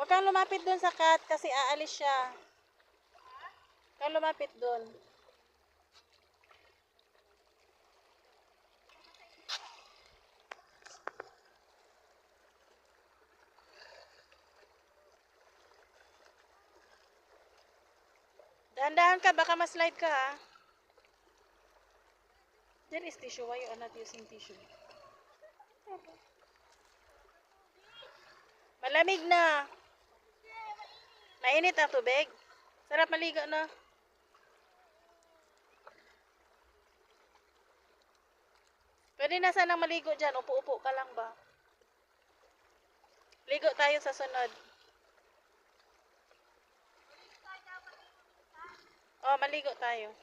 Huwag kang lumapit doon sa cat kasi aalis siya. Huwag kang lumapit doon. Dahan-dahan ka, baka ma-slide ka ha. There is tissue. Why you are not using tissue? Malamig na. Mainit ang tubig. Sarap maligo na. Pwede na sanang maligo dyan. Upo-upo ka lang ba? Ligo tayo sa sunod. Oh, maligo tayo.